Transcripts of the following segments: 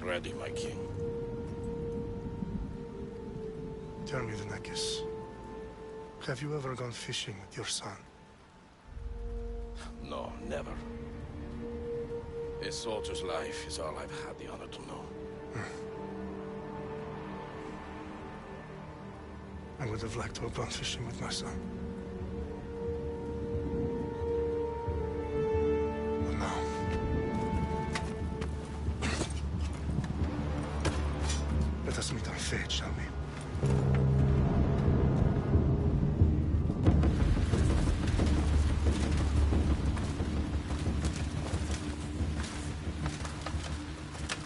ready, my king. Tell me, the Nekis, have you ever gone fishing with your son? No, never. A soldier's life is all I've had the honor to know. I would have liked to have gone fishing with my son. But now... Let us meet our fate, shall we?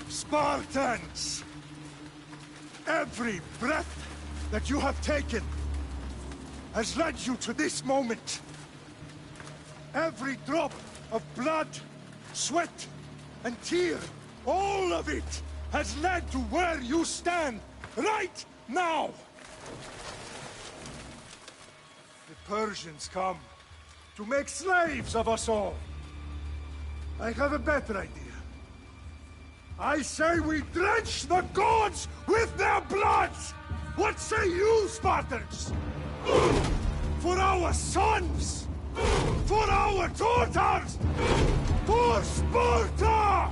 Spartans! Every breath that you have taken has led you to this moment. Every drop of blood, sweat, and tear, all of it has led to where you stand right now. The Persians come to make slaves of us all. I have a better idea. I say we drench the gods with their blood! What say you, Spartans? For our sons! For our daughters! For Sparta!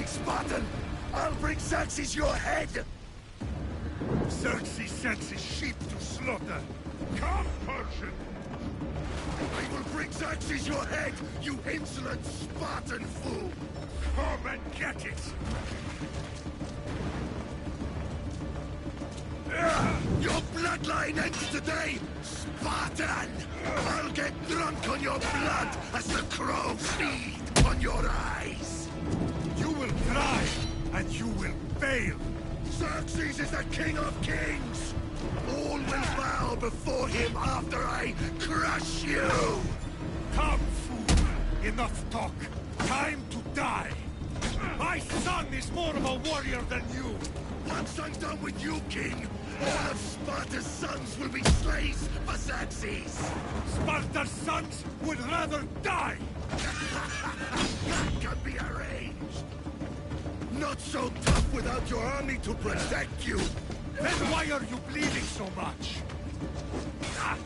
Spartan! I'll bring Xerxes your head! Xerxes sends his sheep to slaughter. Come, Persian! I will bring Xerxes your head, you insolent Spartan fool! Come and get it! Your bloodline ends today, Spartan! I'll get drunk on your blood as the crows feed on your eyes! You will cry, and you will fail! Xerxes is the king of kings! All will bow before him after I crush you! Come, fool! Enough talk! Time to die! My son is more of a warrior than you! Once I'm done with you, king, all of Sparta's sons will be slaves for Xerxes! Sparta's sons would rather die! That can be arranged! Not so tough without your army to protect you! Then why are you bleeding so much? Ah.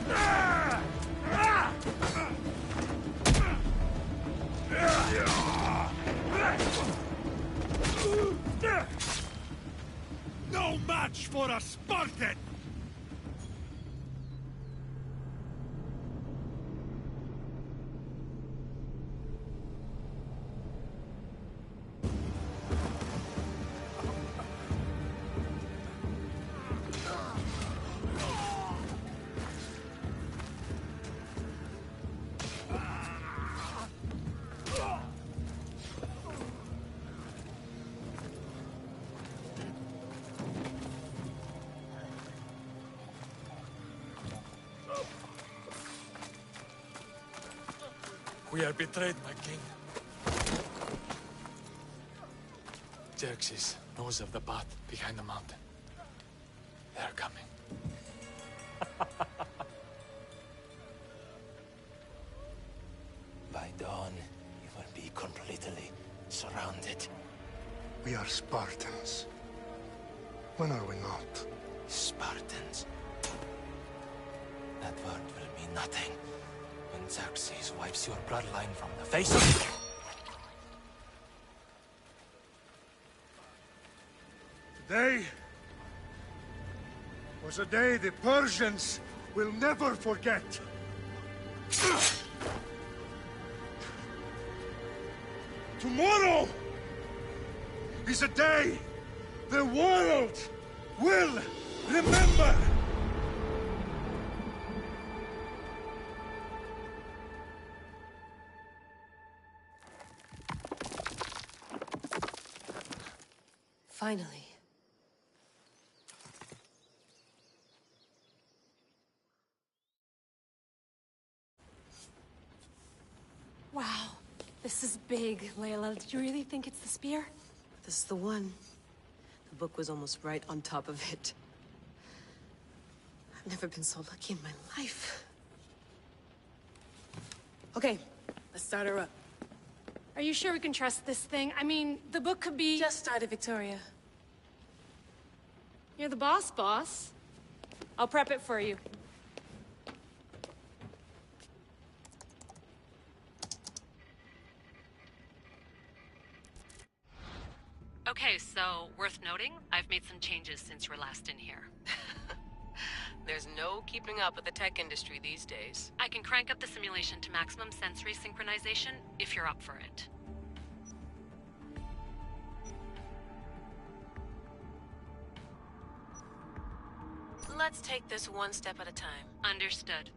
Ah! Ah! No match for a Spartan! We are betrayed, my king. Xerxes knows of the path behind the mountain. They are coming. By dawn, you will be completely surrounded. We are Spartans. When are we not? Spartans. That word will mean nothing when Xerxes wipes your bloodline from the face of... Today was a day the Persians will never forget. Tomorrow is a day the world will remember. Finally. Wow, this is big, Layla. Did you really think it's the spear? This is the one. The book was almost right on top of it. I've never been so lucky in my life. Okay, let's start her up. Are you sure we can trust this thing? I mean, the book could be... Just started, Victoria. You're the boss, boss. I'll prep it for you. Okay, so, worth noting, I've made some changes since you were last in here. There's no keeping up with the tech industry these days. I can crank up the simulation to maximum sensory synchronization, if you're up for it. Let's take this one step at a time. Understood.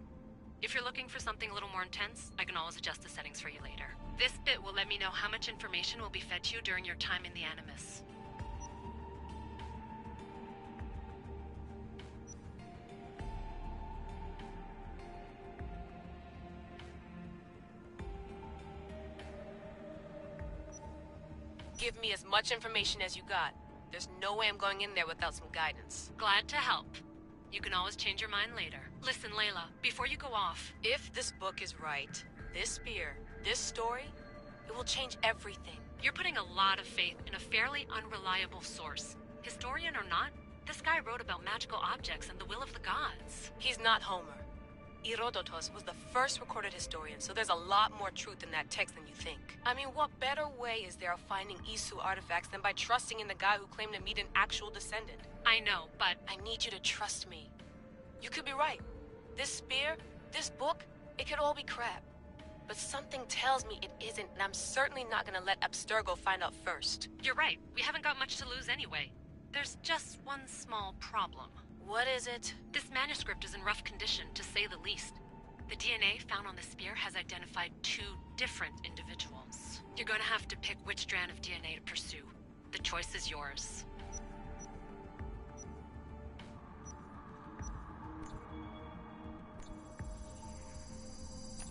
If you're looking for something a little more intense, I can always adjust the settings for you later. This bit will let me know how much information will be fed to you during your time in the Animus. Give me as much information as you got. There's no way I'm going in there without some guidance. Glad to help. You can always change your mind later. Listen, Layla, before you go off... If this book is right, this spear, this story, it will change everything. You're putting a lot of faith in a fairly unreliable source. Historian or not, this guy wrote about magical objects and the will of the gods. He's not Homer. Herodotus was the first recorded historian, so there's a lot more truth in that text than you think. I mean, what better way is there of finding Isu artifacts than by trusting in the guy who claimed to meet an actual descendant? I know, but I need you to trust me. You could be right. This spear, this book, it could all be crap. But something tells me it isn't, and I'm certainly not gonna let Abstergo find out first. you're right. We haven't got much to lose anyway. There's just one small problem. What is it? This manuscript is in rough condition, to say the least. The DNA found on the spear has identified 2 different individuals. You're gonna have to pick which strand of DNA to pursue. The choice is yours.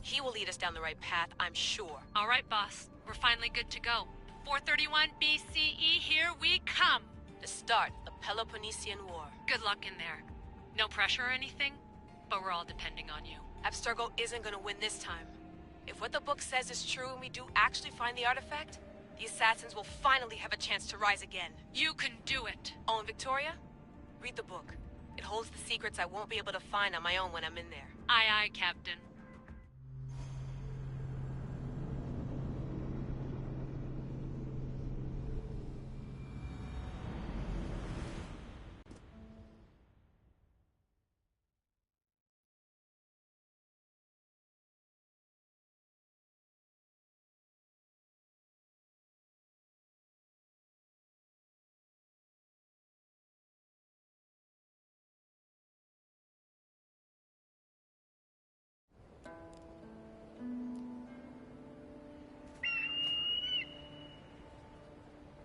He will lead us down the right path, I'm sure. All right, boss. We're finally good to go. 431 BCE, here we come! To start the Peloponnesian War. Good luck in there. No pressure or anything, but we're all depending on you. Abstergo isn't gonna win this time. If what the book says is true and we do actually find the artifact, the assassins will finally have a chance to rise again. You can do it! Oh, and Victoria? Read the book. It holds the secrets I won't be able to find on my own when I'm in there. Aye, aye, Captain.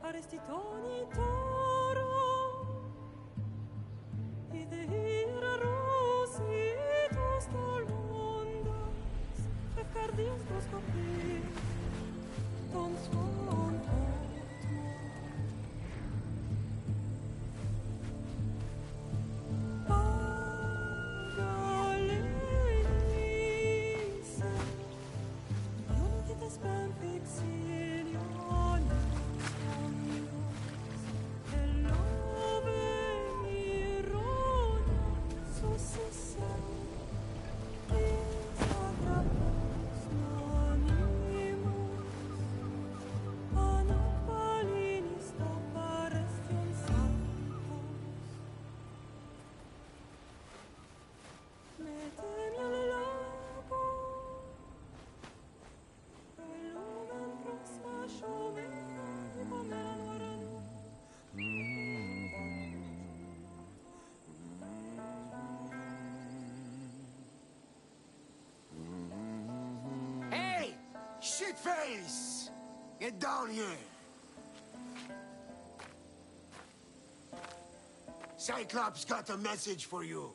Arestitoni toro, ide ira rositus tolmondas, efcardius proscopir, ton suon Shitface! Get down here! Cyclops got a message for you.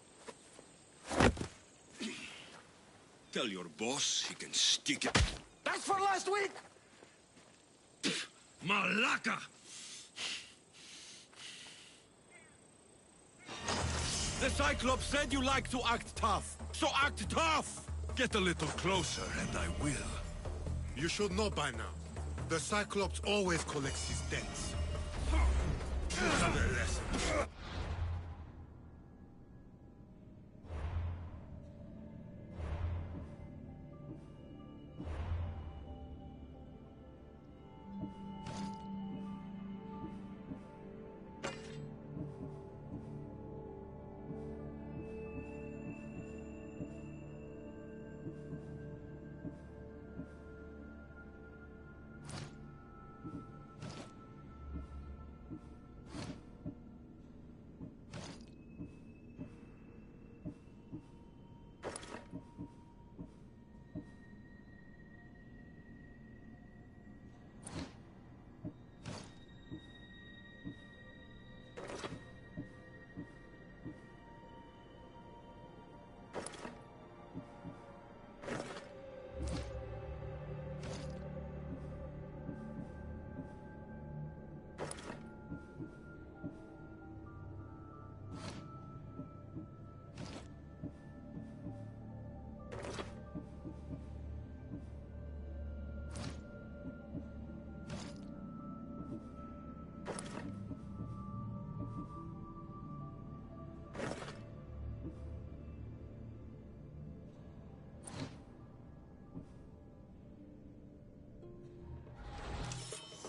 Tell your boss he can stick it. That's for last week! Malaka! The Cyclops said you like to act tough, so act tough! Get a little closer and I will. You should know by now. The Cyclops always collects his debts. Another lesson.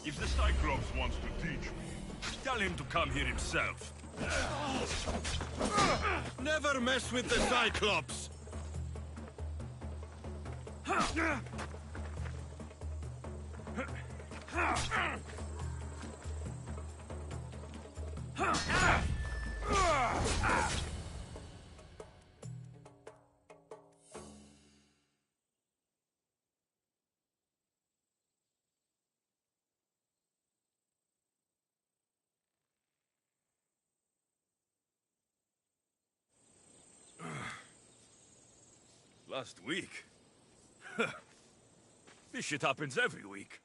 If the Cyclops wants to teach me, tell him to come here himself. Never mess with the Cyclops! Last week? This shit happens every week.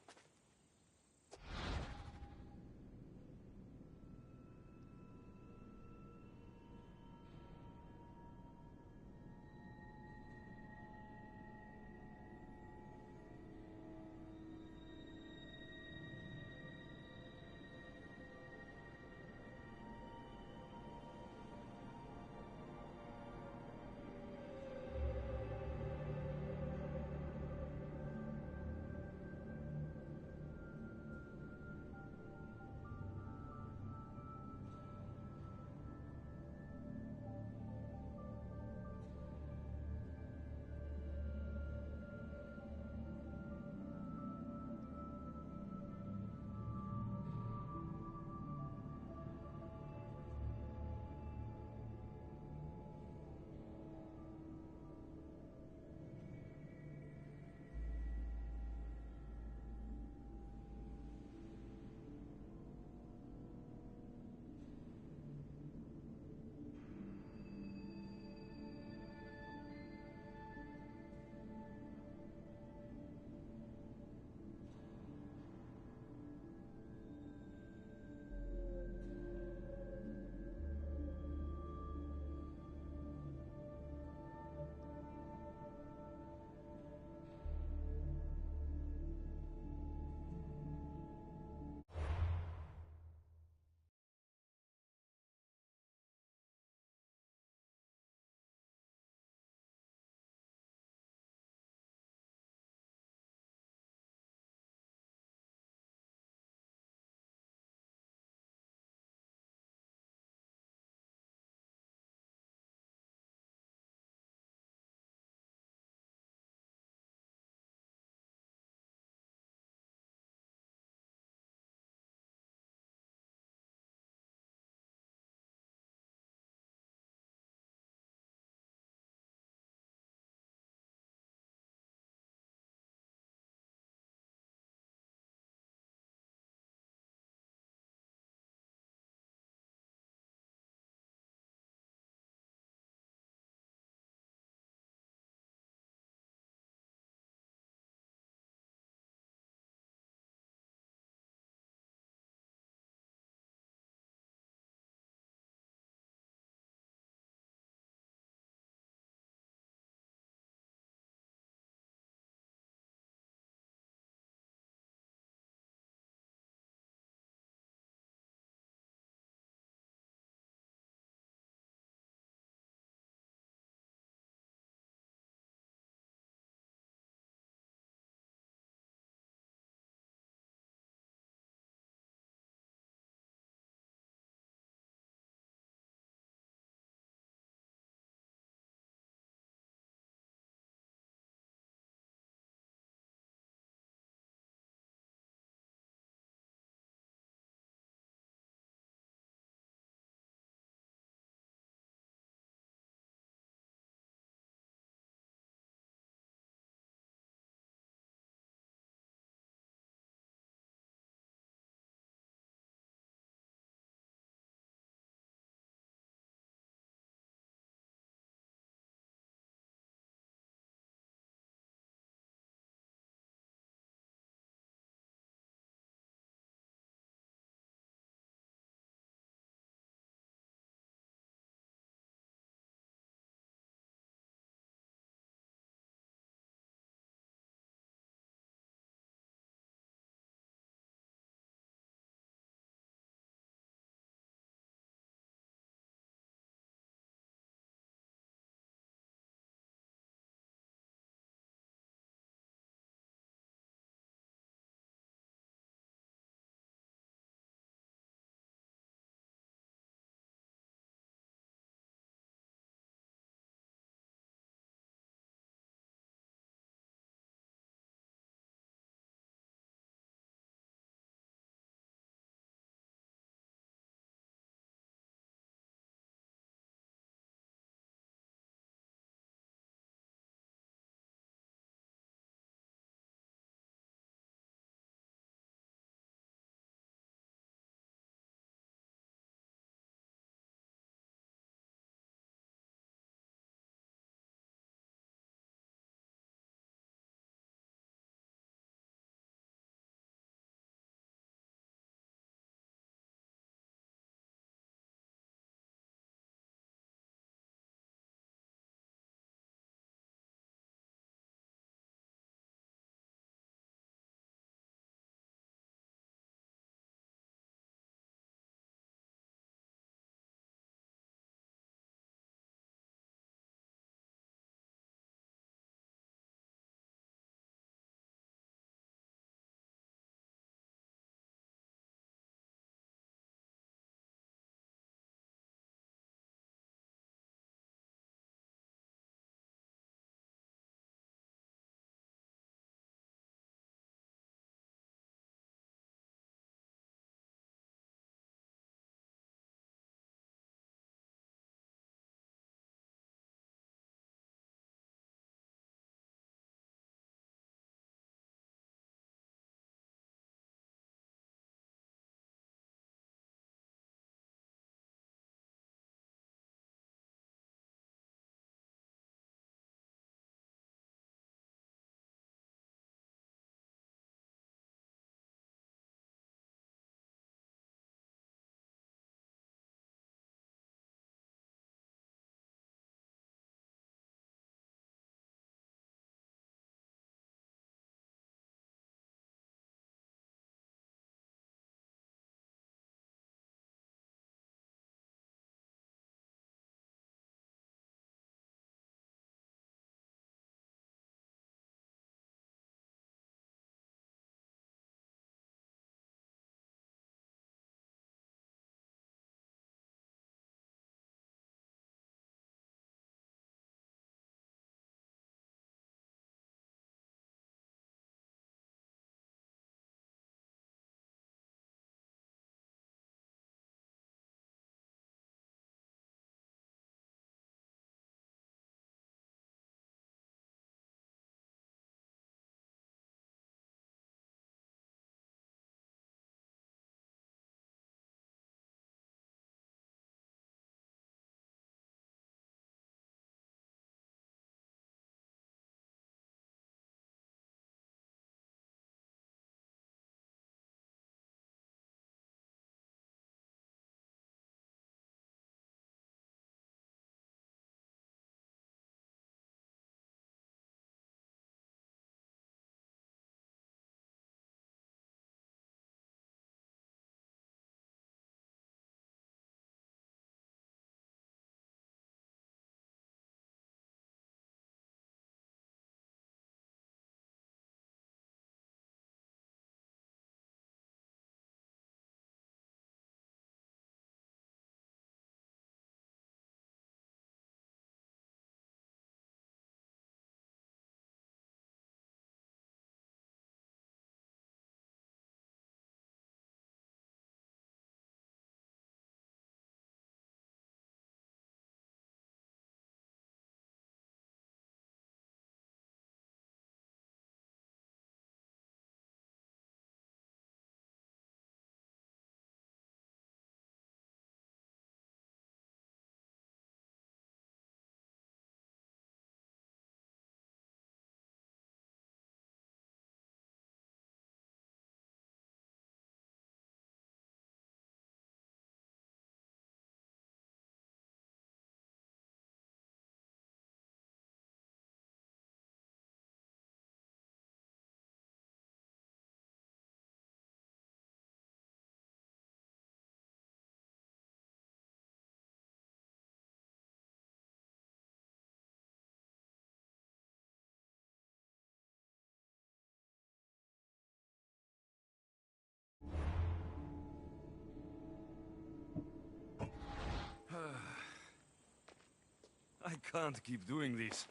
can't keep doing this.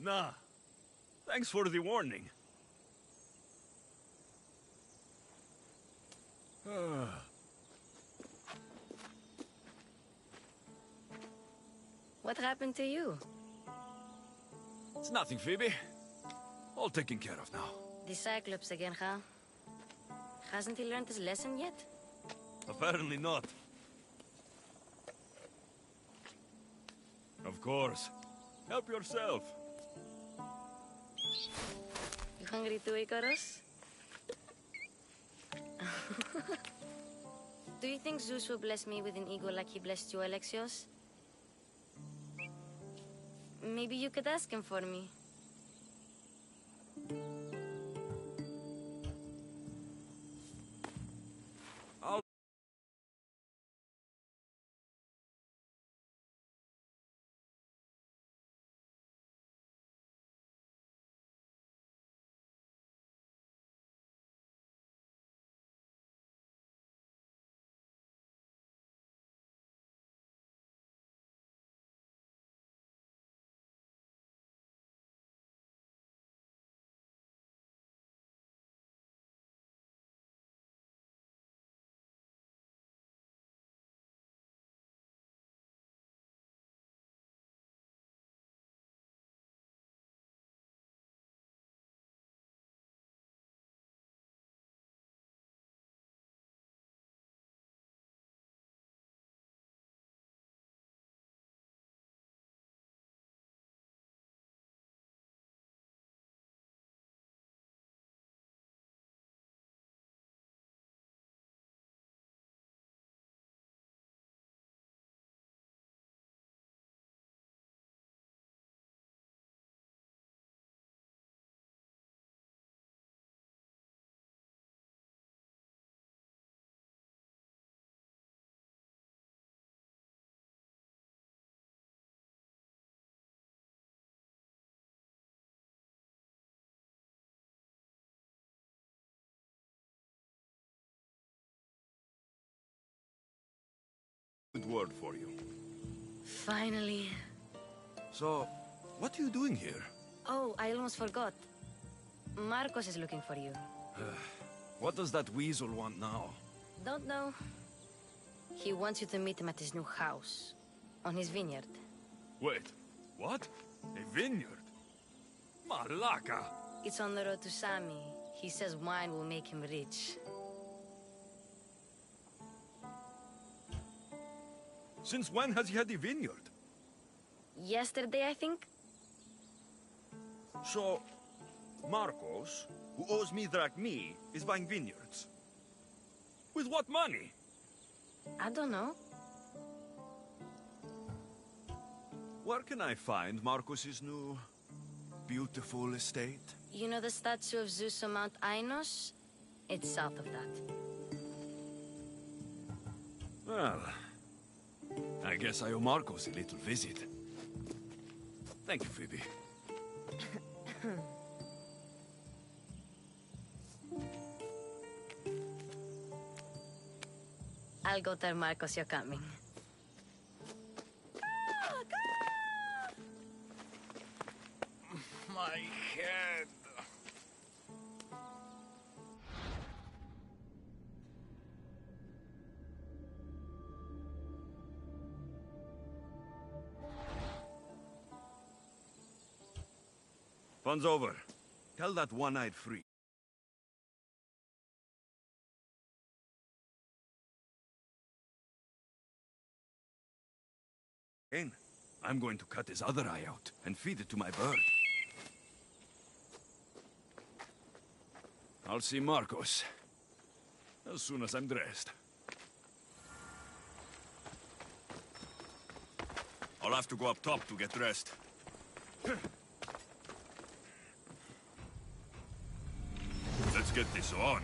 Nah. Thanks for the warning. What happened to you? It's nothing, Phoebe. All taken care of now. The Cyclops again, huh? Hasn't he learned his lesson yet? Apparently not. Of course. Help yourself. You hungry too, Icarus? Do you think Zeus will bless me with an ego like he blessed you, Alexios? Maybe you could ask him for me. Good word for you. Finally. So, what are you doing here? Oh, I almost forgot. Marcos is looking for you. What does that weasel want now? Don't know. He wants you to meet him at his new house. On his vineyard. Wait, what? A vineyard? Malaka! It's on the road to Sami. He says wine will make him rich. Since when has he had a vineyard? Yesterday, I think? So, Marcos, who owes me drachmi, is buying vineyards. With what money? I don't know. Where can I find Marcos's new, beautiful estate? You know the statue of Zeus on Mount Ainos? It's south of that. Well, I guess I owe Marcos a little visit. Thank you, Phoebe. I'll go tell Marcos you're coming. My head. Fun's over. Tell that one-eyed freak. I'm going to cut his other eye out and feed it to my bird. I'll see Marcos as soon as I'm dressed. I'll have to go up top to get dressed. Let's get this on.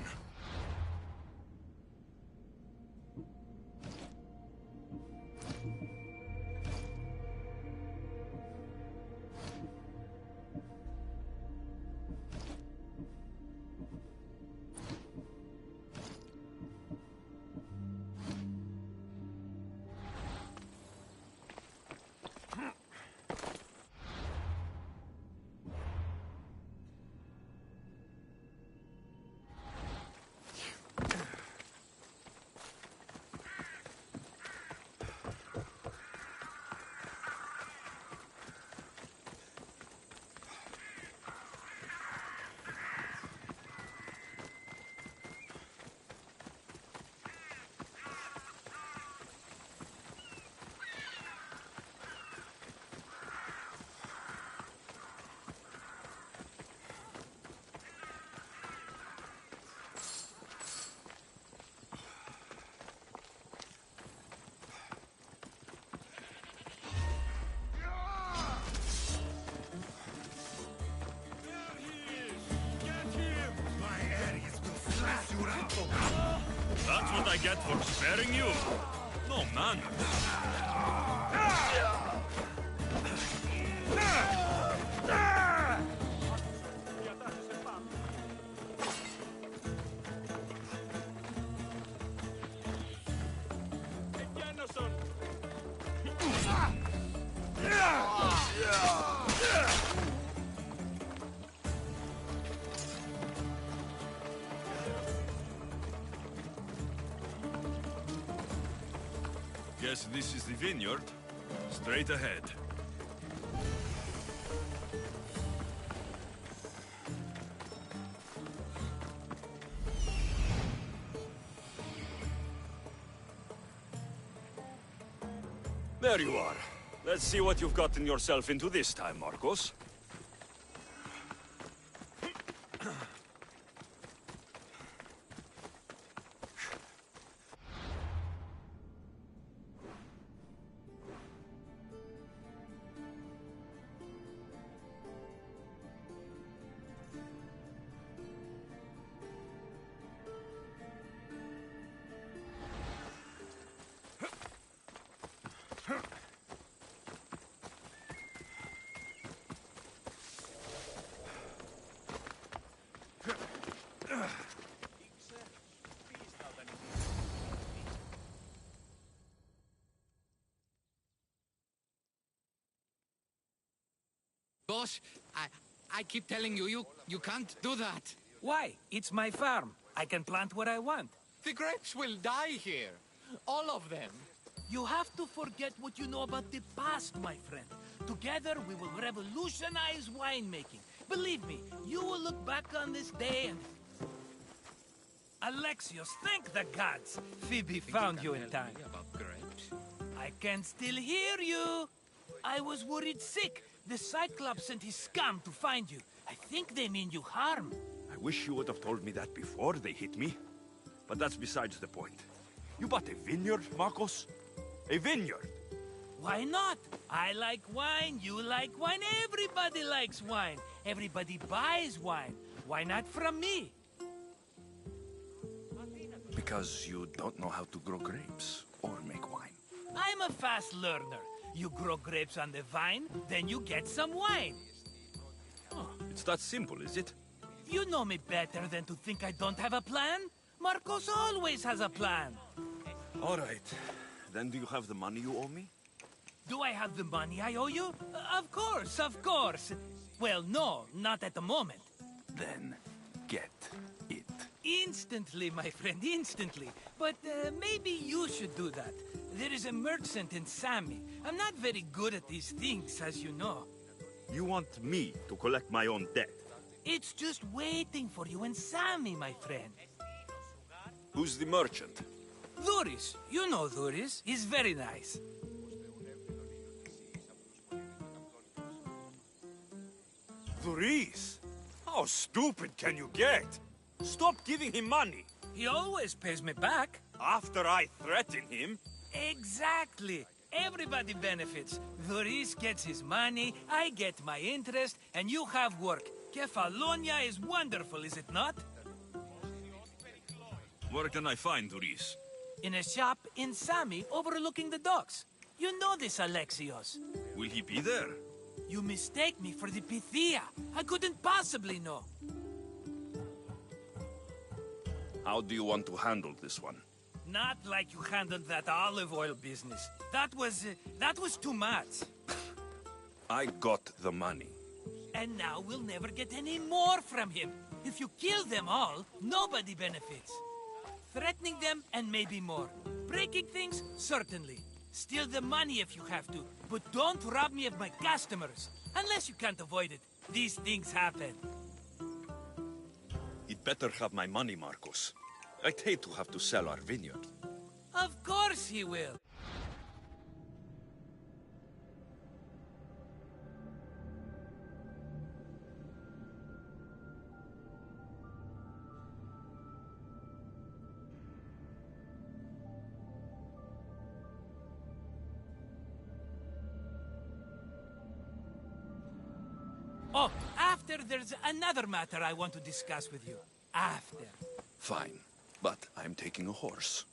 I get for sparing you? No manners. Guess this is the vineyard. Straight ahead. There you are. Let's see what you've gotten yourself into this time, Marcos. Boss, I keep telling you, you can't do that. Why? It's my farm. I can plant what I want. The grapes will die here. All of them. You have to forget what you know about the past, my friend. Together, we will revolutionize winemaking. Believe me, you will look back on this day and... Alexios, thank the gods! Phoebe found you in time. About grapes? I can still hear you! I was worried sick. The Cyclops sent his scum to find you. I think they mean you harm. I wish you would have told me that before they hit me. But that's besides the point. You bought a vineyard, Marcos? A vineyard? Why not? I like wine, you like wine, everybody likes wine. Everybody buys wine. Why not from me? Because you don't know how to grow grapes or make wine. I'm a fast learner. You grow grapes on the vine, then you get some wine. Oh, it's that simple, is it? You know me better than to think I don't have a plan. Marcos always has a plan. All right. Then do you have the money you owe me? Do I have the money I owe you? Of course, of course. Well, no, not at the moment. Then get it. Instantly, my friend, instantly. But maybe you should do that. There is a merchant in Sami. I'm not very good at these things, as you know. You want me to collect my own debt? It's just waiting for you in Sami, my friend. Who's the merchant? Dhuris. You know Dhuris. He's very nice. Dhuris? How stupid can you get? Stop giving him money. He always pays me back. After I threaten him? Exactly. Everybody benefits. Dhuris gets his money, I get my interest, and you have work. Kefalonia is wonderful, is it not? Where can I find Dhuris? In a shop in Sami overlooking the docks. You know this, Alexios. Will he be there? You mistake me for the Pythia. I couldn't possibly know. How do you want to handle this one? Not like you handled that olive oil business. That was too much. I got the money. And now we'll never get any more from him. If you kill them all, nobody benefits. Threatening them, and maybe more. Breaking things, certainly. Steal the money if you have to, but don't rob me of my customers. Unless you can't avoid it. These things happen. He'd better have my money, Marcos. I'd hate to have to sell our vineyard. Of course he will. Oh, after there's another matter I want to discuss with you. After. Fine, but I'm taking a horse.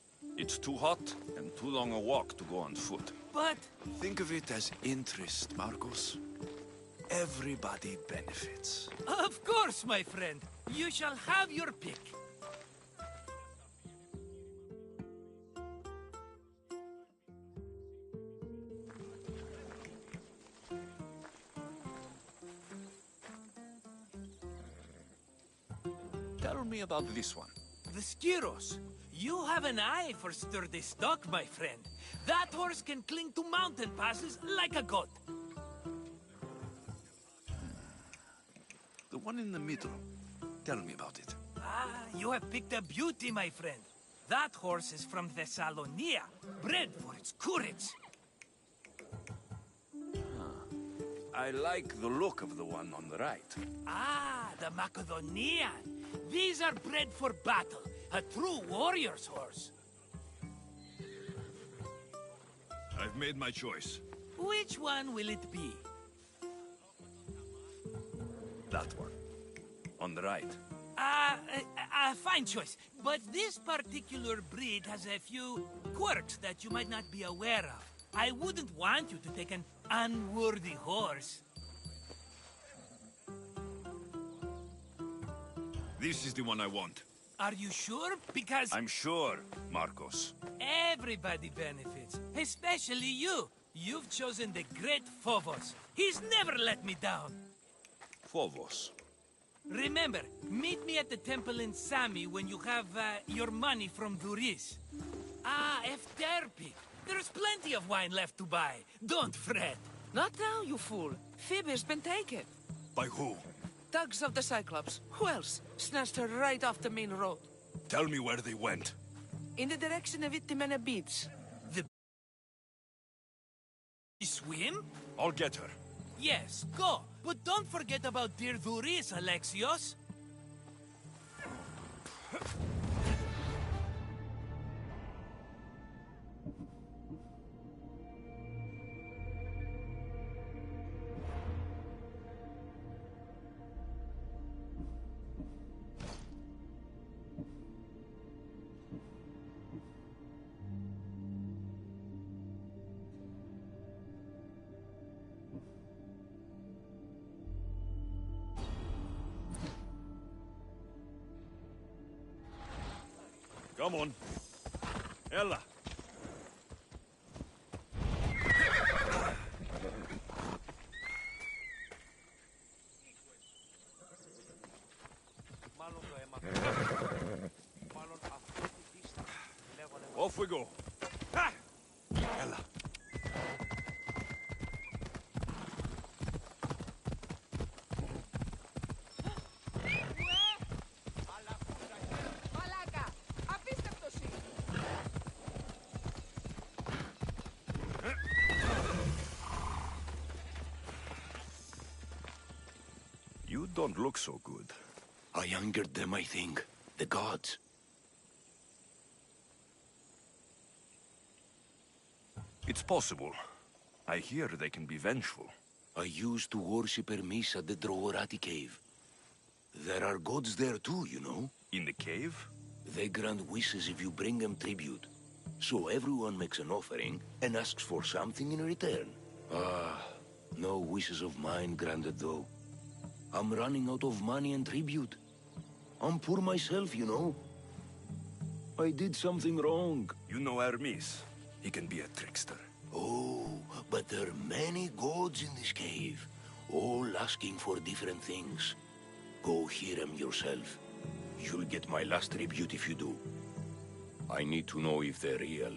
It's too hot and too long a walk to go on foot. But... Think of it as interest, Marcos. Everybody benefits. Of course, my friend. You shall have your pick. Tell me about this one. The Skiros. You have an eye for sturdy stock, my friend. That horse can cling to mountain passes like a goat. The one in the middle. Tell me about it. Ah, you have picked a beauty, my friend. That horse is from Thessalonia, bred for its courage. I like the look of the one on the right. Ah, the Macedonian. These are bred for battle, a true warrior's horse. I've made my choice. Which one will it be? That one. On the right. Fine choice. But this particular breed has a few quirks that you might not be aware of. I wouldn't want you to take an unworthy horse. This is the one I want. Are you sure? Because... I'm sure, Marcos. everybody benefits. Especially you. You've chosen the great Phobos. He's never let me down. Phobos. Remember, meet me at the temple in Sami when you have your money from Duris. Ah, Efterpi. There's plenty of wine left to buy. Don't fret. Not now, you fool. Phoebe's been taken. By who? Thugs of the Cyclops. Who else? Snatched her right off the main road. Tell me where they went. In the direction of Itimena Beach. You swim? I'll get her. Yes, go. But don't forget about dear Duris, Alexios. Come on. Ella. Off we go. Ha! Ella. You don't look so good. I angered them, I think. The gods. It's possible. I hear they can be vengeful. I used to worship Hermes at the Droorati cave. There are gods there too, you know. In the cave? They grant wishes if you bring them tribute. So everyone makes an offering and asks for something in return. Ah, no wishes of mine granted though. I'm running out of money and tribute. I'm poor myself, you know. I did something wrong. You know Hermes. He can be a trickster. Oh, but there are many gods in this cave, all asking for different things. Go hear them yourself. You'll get my last tribute if you do. I need to know if they're real.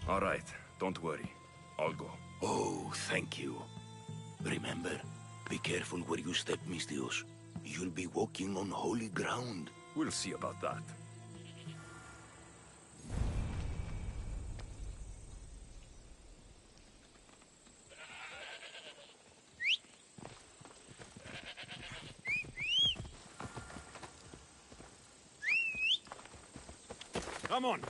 All right, don't worry. I'll go. Oh, thank you. Remember, be careful where you step, Mistios. You'll be walking on holy ground. We'll see about that. Come on.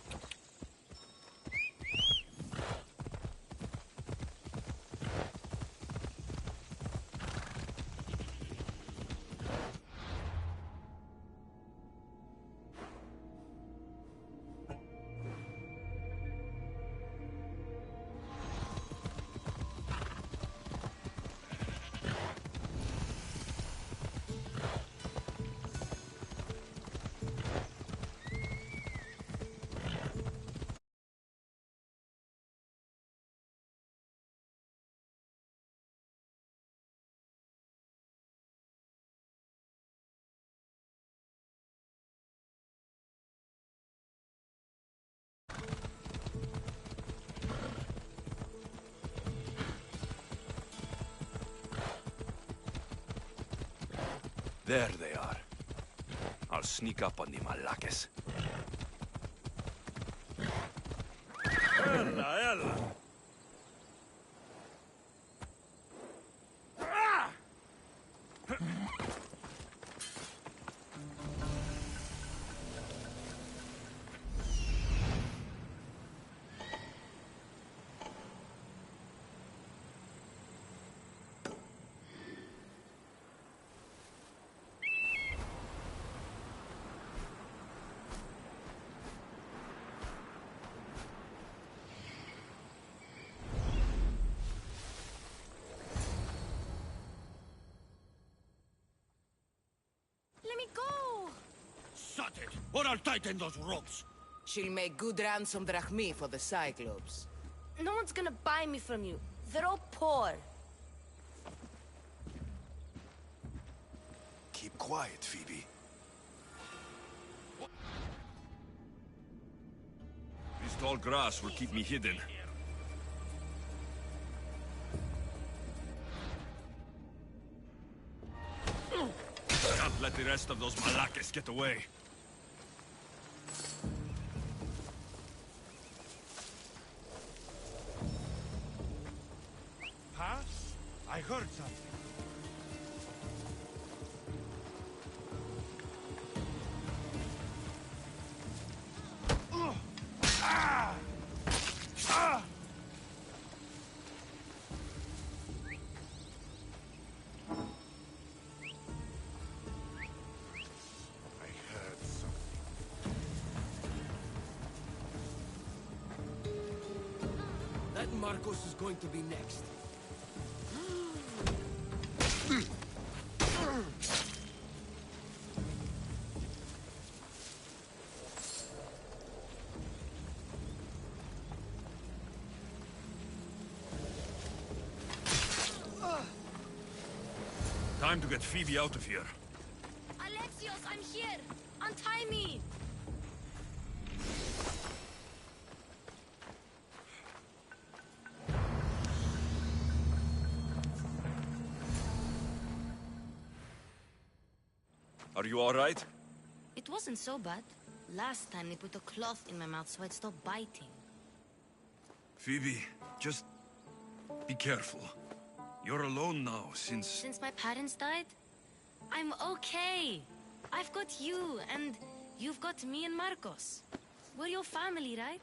There they are. I'll sneak up on the Malakes. Ella, ella! Let me go! Shut it, or I'll tighten those ropes. She'll make good ransom drachmi for the Cyclops. No one's gonna buy me from you. They're all poor. Keep quiet, Phoebe. This tall grass will keep me hidden. Can't let the rest of those Malakes get away. Huh? I heard something. Ah! Ah! I heard something. That Marcos is going to be next. Time to get Phoebe out of here. Alexios, I'm here! Untie me! Are you all right? It wasn't so bad. Last time they put a cloth in my mouth so I'd stop biting. Phoebe, just be careful. You're alone now since... Since my parents died, I'm okay. I've got you, and you've got me and Marcos. We're your family, right?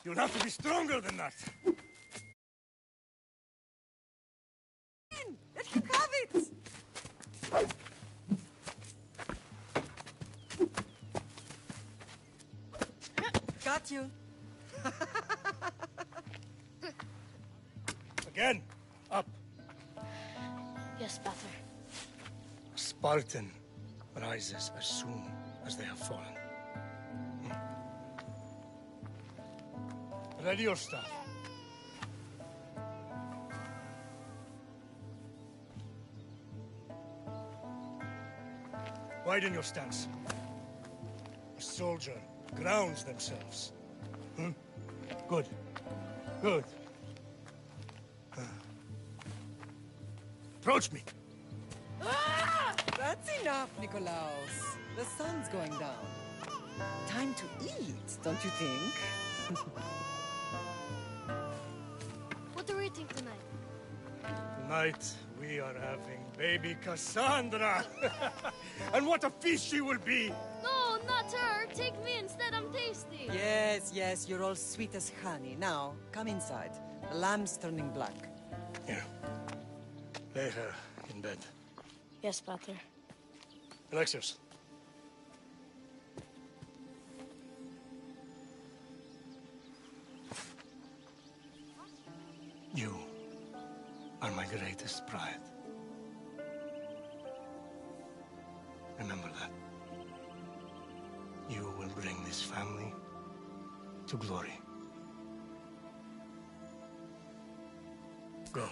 You'll have to be stronger than that. Let him have it! Got you. Again, up. Yes, Pater. A Spartan rises as soon as they have fallen. Ready your staff. Widen your stance. A soldier grounds themselves. Good. Good. Approach me. That's enough, Nikolaos. The sun's going down. Time to eat, don't you think? What are we eating tonight? Tonight, we are having baby Cassandra. And what a feast she will be! No, not her! Take me instead, I'm tasty! Yes, yes, you're all sweet as honey. Now, come inside. The lamb's turning black. Here. Lay her in bed. Yes, Pater. Alexios. You are my greatest pride. Remember that. You will bring this family to glory. Go.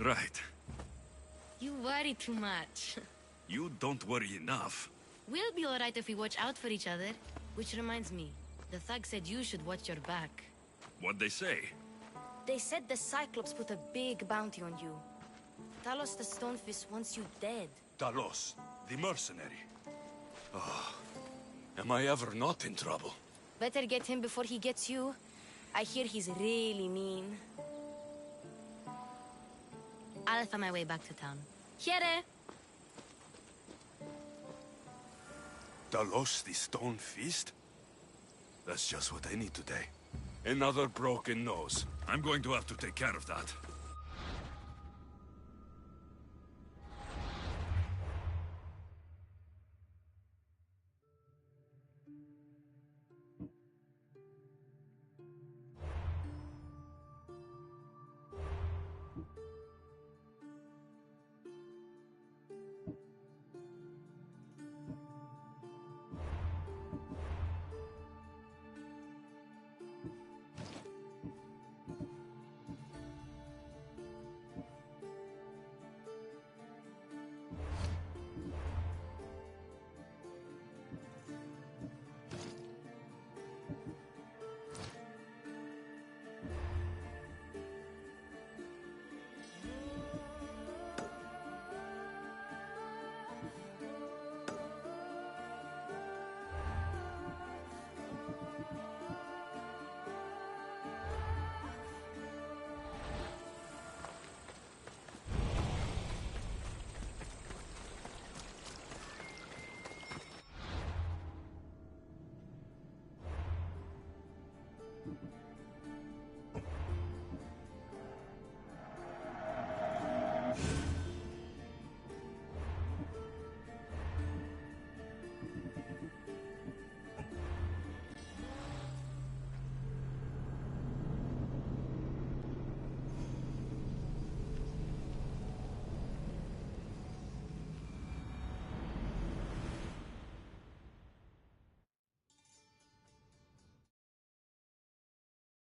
Right. You worry too much. You don't worry enough. We'll be alright if we watch out for each other. Which reminds me, the thug said you should watch your back. What'd they say? They said the Cyclops put a big bounty on you. Talos the Stonefist wants you dead. Talos, the mercenary. Oh, am I ever not in trouble? Better get him before he gets you. I hear he's really mean. I'll find my way back to town. Here! Talos, the Stone Fist? That's just what I need today. Another broken nose. I'm going to have to take care of that.